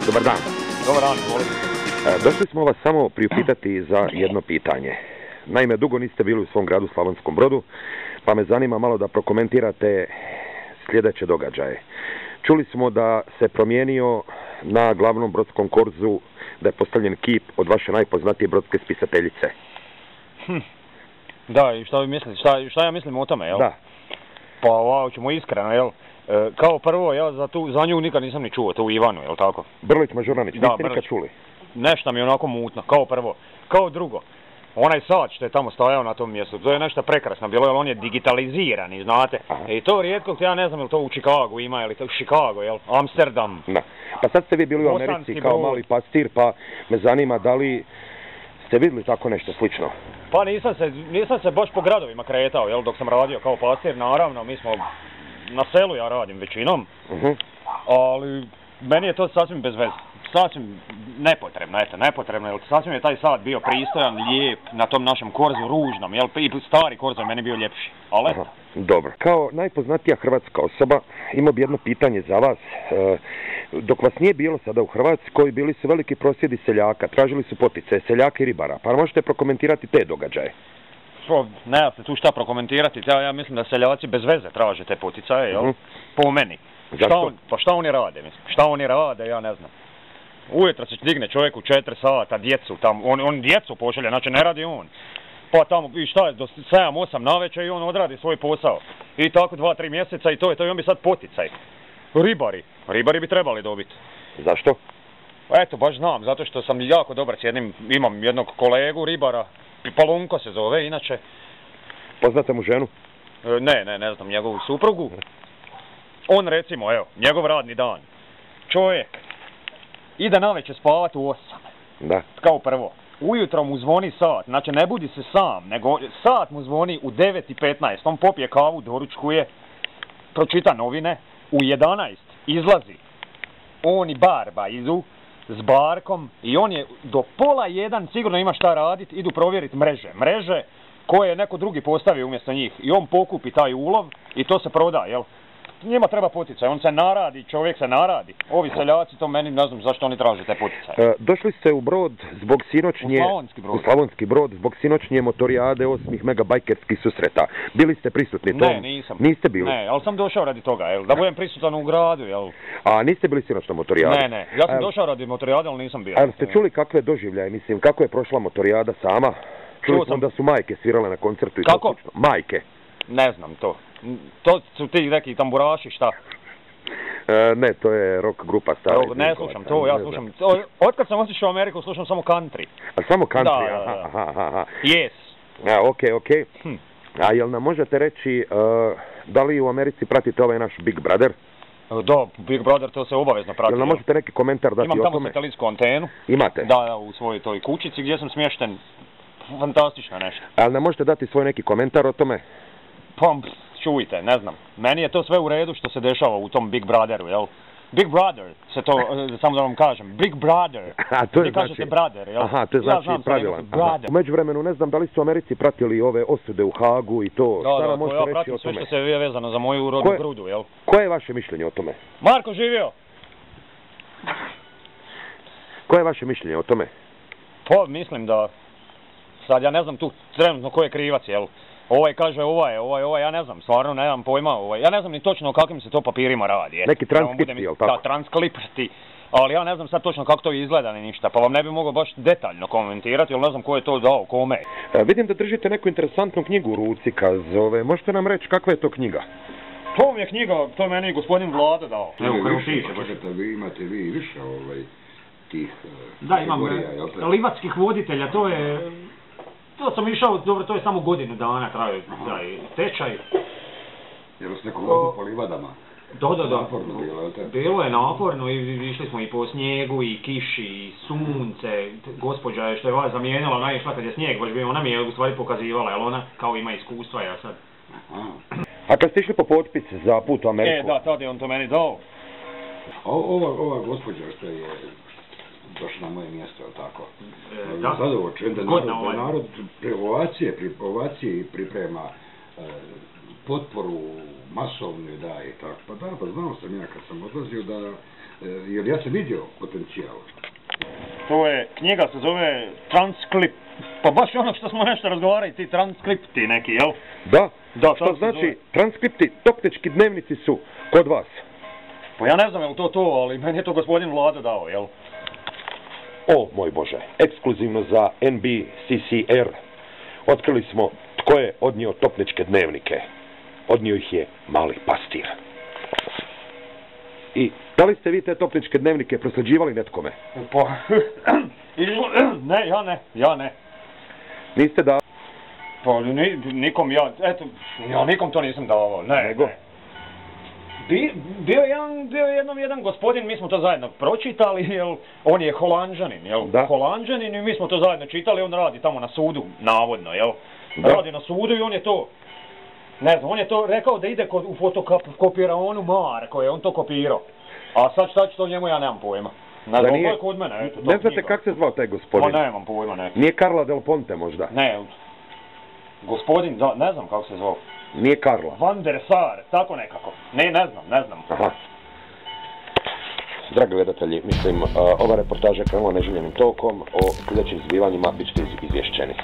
Dobar dan. Dobar dan, izvolite. Došli smo vas samo priupitati za jedno pitanje. Naime, dugo niste bili u svom gradu Slavonskom Brodu, pa me zanima malo da prokomentirate sljedeće događaje. Čuli smo da se promijenio na glavnom brodskom korzu, da je postavljen kip od vaše najpoznatije brodske spisateljice. Da, i šta vi mislite? Šta ja mislim o tome, jel? Da. Pa ovako ćemo iskreno, jel? Kao prvo, ja za nju nikad nisam ni čuo, tu Ivanu, jel tako? Brlić Mažuranić, niste nikad čuli? Nešto mi je onako mutno, kao prvo. Kao drugo, onaj sat što je tamo stajao na tom mjestu, to je nešto prekrasno bilo, jer on je digitaliziran, znate. I to rijetko, ja ne znam, jel to u Chicagu ima, ili to u Chicago, jel? Amsterdam. Da. Pa sad ste vi bili u Americi kao mali pastir, pa me zanima da li ste vidjeli tako nešto slično? Pa nisam se baš po gradovima kretao, jel, dok sam radio kao pastir, naravno, mi smo na selu, ja radim većinom, ali meni je to sasvim bez veze. Sasvim nepotrebno, jer sasvim je taj sat bio pristojan, lijep, na tom našem korzu, ružnom, jel, i stari korzo je meni bio ljepši, ali eto. Dobro. Kao najpoznatija hrvatska osoba, imao bi jedno pitanje za vas. Dok vas nije bilo sada u Hrvatskoj, bili su veliki prosvjedi seljaka, tražili su poticaje seljaka i ribara, pa možete prokomentirati te događaje? Ne, tu šta prokomentirati, ja mislim da seljaci bez veze traže te poticaje, jel, po meni. Zašto? Pa šta oni rade, mislim, šta oni rade, ja ne znam. Ujutro se digne čovjek u 4 sata, djecu tamo, on djecu pošalje, znači ne radi on. Pa tamo, i šta je, do 7-8 navečer i on odradi svoj posao. I tako 2-3 mjeseca i to je to, i on bi sad poticaj. Ribari bi trebali dobiti. Zašto? Eto, baš znam, zato što sam jako dobar s jednim, imam jednog kolegu ribara, Palunko se zove, inače. Poznate mu ženu? Ne znam njegovu suprugu. On recimo, evo, njegov radni dan. Čovjek ide navečer spavati u 8. Da. Kao prvo. Ujutro mu zvoni sat, znači ne budi se sam, nego sat mu zvoni u 9:15. On popije kavu, doručkuje, pročita novine, u 11 izlazi. On i Barba idu s barkom i on je do 12:30 sigurno ima šta raditi, idu provjeriti mreže koje je neko drugi postavio umjesto njih. I on pokupi taj ulov i to se proda, jel? Njima treba poticaj, on se naradi, čovjek se naradi. Ovi seljaci, to meni ne znam zašto oni traže te poticaje. Došli ste u Brod zbog sinoćnje... U Slavonski Brod zbog sinoćnje motorijade 8 megabajkerskih susreta. Bili ste prisutni tom? Ne, nisam. Niste bili? Ne, ali sam došao radi toga, jel? Da budem prisutan u gradu, jel? A niste bili sinoć na motorijadi? Ne, ja sam došao radi motorijade, ali nisam bio. A ste čuli kakve doživljaje, mislim, kako je prošla motorijada sama? Čuli smo da su majke svirale na koncertu i to slično. Majke? Ne znam to. To su ti neki tamburaši, šta? Ne, to je rock grupa stara. Ne slušam to, ja slušam. Otkad sam otišao u Ameriku, slušam samo country. A samo country, da. aha. Yes. Ok. A jel nam možete reći, da li u Americi pratite ovaj naš Big Brother? Da, Big Brother, to se obavezno prati. Jel nam možete neki komentar dati o tome? Imam tamo satelitsku antenu. Imate? Da, u svojoj toj kućici gdje sam smješten. Fantastično nešto. Ali nam možete dati svoj neki komentar o tome? Pa, čujte, ne znam. Meni je to sve u redu što se dešava u tom Big Brotheru, jel? Big Brother se to, samo da vam kažem, Big Brother. A to je vi kažete brother, jel? Aha, to je znači pravilan. U međuvremenu ne znam da li su Americi pratili ove osude u Hagu i to. Da, ja pratim sve što se je vezano za moju rodnu grudu, jel? Koje je vaše mišljenje o tome? Marko, živio! Koje je vaše mišljenje o tome? Pa, mislim da... Sad ja ne znam tu trenutno ko je krivac, jel? Ovaj kaže ovaj, ja ne znam, stvarno nemam pojma, ja ne znam ni točno o kakvim se to papirima radi. Neki transkripti, jel tako? Da, transkripti, ali ja ne znam sad točno kako to izgleda ni ništa, pa vam ne bi mogao baš detaljno komentirati, jer ne znam ko je to dao, kome. Vidim da držite neku interesantnu knjigu u ruci, zove, možete nam reći kakva je to knjiga? To mi je knjiga, to je meni gospodin Vlada dao. Evo, imate vi više tih da, imam livatskih voditelja, to je... To sam išao, dobro, to je samo godinu dana trajao taj tečaj. Jer ste neko vodu po livadama? Da. Naporno bilo, jel te? Bilo je naporno i išli smo i po snijegu i kiši i sunce. Gospođa je što je vas zamijenila, ona je išla kad je snijeg baš bio, ona mi je u stvari pokazivala, jer ona kao ima iskustva, ja sad. A kad ste išli po potpis za put u Ameriku? Da, tad je on to meni dao. Ova gospođa što je došla na moje mjesto, je li tako? Da. Zadovoljčen da narod ovacije priprema potporu masovnu daje i tako. Pa da, pa znao sam ja kad sam odlazio da, jer ja sam vidio potencijal. To je, knjiga se zove Transkript. Pa baš ono što smo nešto razgovarali, ti transkripti neki, jel? Da, Da, što znači, transkripti, topnički dnevnici su kod vas. Pa ja ne znam je li to, ali meni je to gospodin Vlado dao, jel? O, moj Bože, ekskluzivno za NBCCR otkrili smo tko je odnio topničke dnevnike. Odnio ih je mali pastir. I da li ste vi te topničke dnevnike prosljeđivali netkome? Pa, ne, ja ne. Niste da... Pa nikom ja nikom to nisam davao, ne. Nego? Ne. Bio je jedan gospodin, mi smo to zajedno pročitali, jel, on je Holanđanin, jel? Da. Holanđanin i mi smo to zajedno čitali, on radi tamo na sudu, navodno, jel? Da. Radi na sudu i on je to, ne znam, on je to rekao da ide u fotokopiraonu Marko, je on to kopirao. A sad šta će to njemu, ja nemam pojma. Ne znam, to je kod mene, eto. Ne znate kako se zvao taj gospodin? Pa nemam pojma, ne. Nije Carla Del Ponte možda? Ne, gospodin, ne znam kako se zvao. Nije Carla? Van der Sar, tako nekako. Ne znam. Aha. Dragi gledatelji, mislim, ova reportaža je krenula neželjenim tokom, o sljedećim zbivanjima bit ćete izvješćeni.